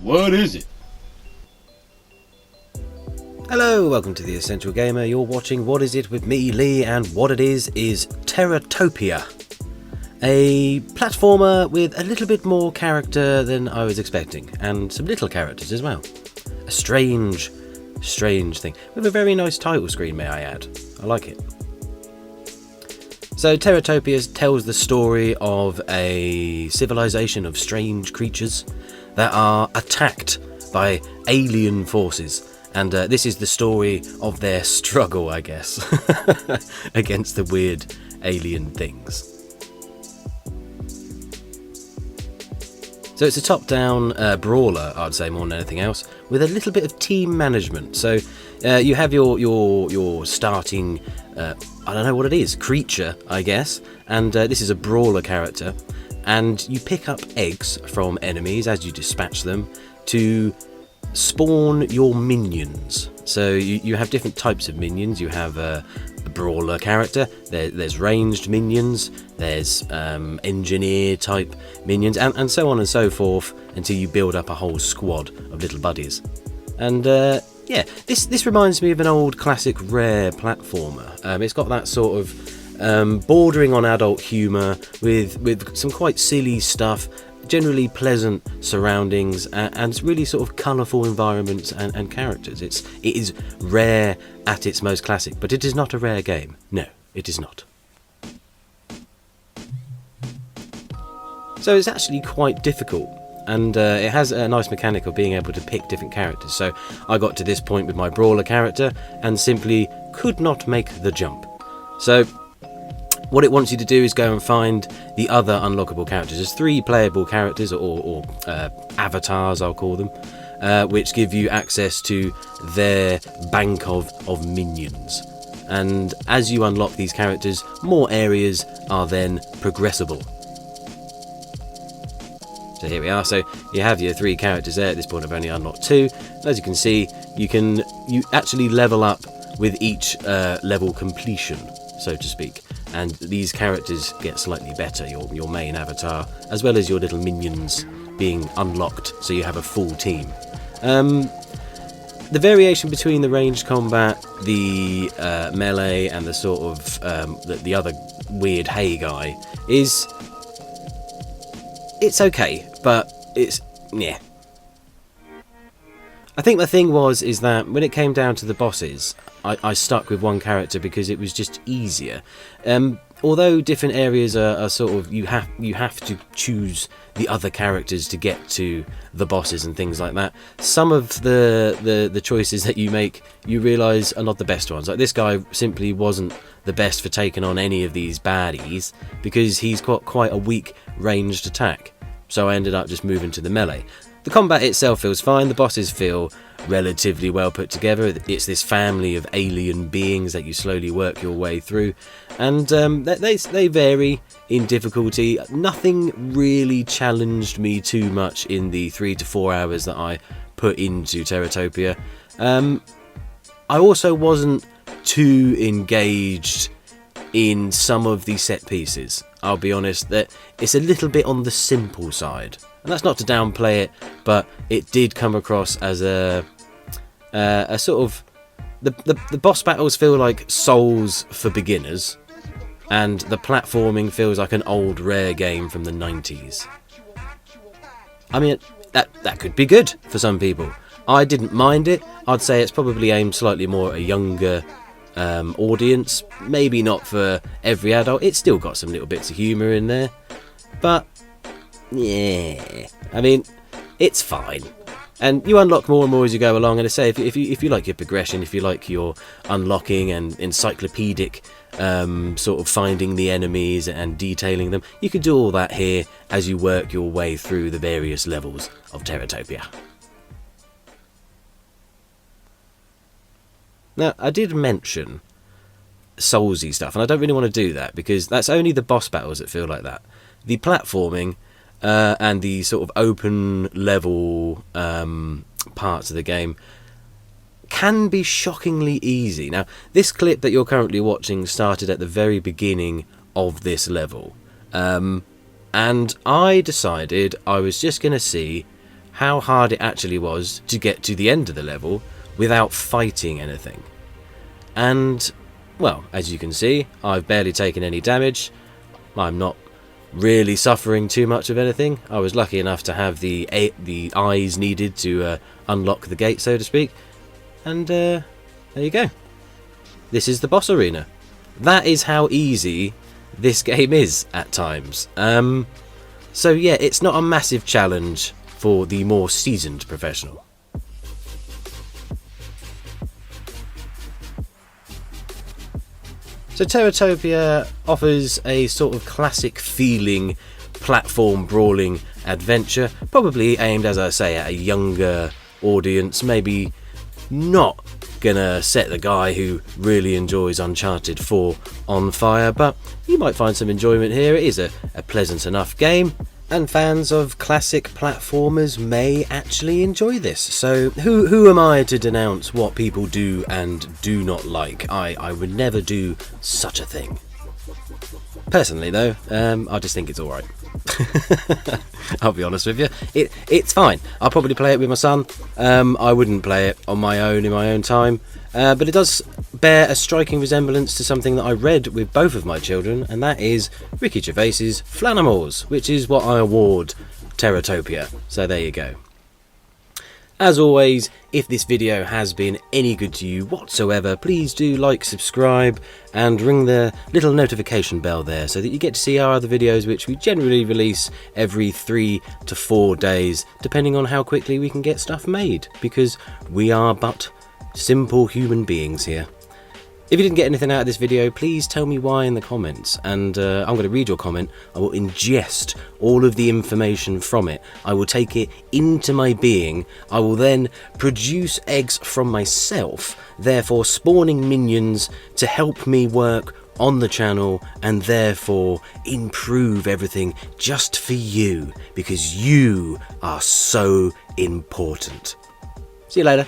What is it? Hello, welcome to The Essential Gamer. You're watching What Is It with me, Lee, and what it is Terratopia. A platformer with a little bit more character than I was expecting, and some little characters as well. A strange thing, with a very nice title screen, may I add. I like it. So Terratopia tells the story of a civilization of strange creatures that are attacked by alien forces. And this is the story of their struggle, I guess, against the weird alien things. So it's a top-down brawler, I'd say, more than anything else, with a little bit of team management. So you have your starting, I don't know what it is, creature, I guess, and this is a brawler character, and you pick up eggs from enemies as you dispatch them to spawn your minions. So you have different types of minions. You have a brawler character, there's ranged minions, there's engineer type minions, and so on and so forth until you build up a whole squad of little buddies. And yeah, this reminds me of an old classic Rare platformer. It's got that sort of bordering on adult humour with some quite silly stuff, generally pleasant surroundings, and really sort of colourful environments and characters. It is Rare at its most classic, but it is not a Rare game. No, it is not. So it's actually quite difficult, and it has a nice mechanic of being able to pick different characters. So I got to this point with my brawler character and simply could not make the jump. So what it wants you to do is go and find the other unlockable characters. There's 3 playable characters, or avatars, I'll call them, which give you access to their bank of minions. And as you unlock these characters, more areas are then progressible. So here we are. So you have your 3 characters there. At this point I've only unlocked 2. As you can see, you actually level up with each level completion, so to speak. And these characters get slightly better, your main avatar, as well as your little minions being unlocked, so you have a full team. The variation between the ranged combat, the melee, and the sort of the other weird hay guy is... it's okay, but it's... yeah. I think the thing is that when it came down to the bosses, I stuck with one character because it was just easier. Although different areas are sort of, you have to choose the other characters to get to the bosses and things like that. Some of the choices that you make, you realise are not the best ones. Like this guy simply wasn't the best for taking on any of these baddies because he's got quite a weak ranged attack. So I ended up just moving to the melee. The combat itself feels fine, the bosses feel relatively well put together. It's this family of alien beings that you slowly work your way through, and they vary in difficulty. Nothing really challenged me too much in the 3 to 4 hours that I put into Terratopia. I also wasn't too engaged in some of the set pieces. I'll be honest, that it's a little bit on the simple side. And that's not to downplay it, but it did come across as a sort of... The boss battles feel like Souls for beginners, and the platforming feels like an old Rare game from the 90s. I mean, that could be good for some people. I didn't mind it. I'd say it's probably aimed slightly more at a younger audience. Maybe not for every adult. It's still got some little bits of humour in there. But... yeah, I mean, it's fine, and you unlock more and more as you go along. And I say, if you like your progression, if you like your unlocking and encyclopedic sort of finding the enemies and detailing them, you can do all that here as you work your way through the various levels of Terratopia. Now, I did mention Soulsy stuff, and I don't really want to do that because that's only the boss battles that feel like that. The platforming and the sort of open level parts of the game can be shockingly easy. Now, this clip that you're currently watching started at the very beginning of this level, and I decided I was just going to see how hard it actually was to get to the end of the level without fighting anything. And, well, as you can see, I've barely taken any damage. I'm not really suffering too much of anything. I was lucky enough to have the eyes needed to unlock the gate, so to speak. And there you go. This is the boss arena. That is how easy this game is at times. So yeah, it's not a massive challenge for the more seasoned professional. So Terratopia offers a sort of classic feeling platform brawling adventure, probably aimed, as I say, at a younger audience, maybe not gonna set the guy who really enjoys Uncharted 4 on fire, but you might find some enjoyment here. It is a pleasant enough game, and fans of classic platformers may actually enjoy this. So who am I to denounce what people do and do not like? I would never do such a thing. Personally though, I just think it's alright. I'll be honest with you, it's fine. I'll probably play it with my son. I wouldn't play it on my own in my own time, but it does bear a striking resemblance to something that I read with both of my children, and that is Ricky Gervais's Flanimals, which is what I award Teratopia. So there you go. As always, if this video has been any good to you whatsoever, please do like, subscribe, and ring the little notification bell there so that you get to see our other videos, which we generally release every 3 to 4 days, depending on how quickly we can get stuff made, because we are but simple human beings here. If you didn't get anything out of this video, please tell me why in the comments, and I'm going to read your comment. I will ingest all of the information from it. I will take it into my being. I will then produce eggs from myself, therefore spawning minions to help me work on the channel and therefore improve everything just for you, because you are so important. See you later.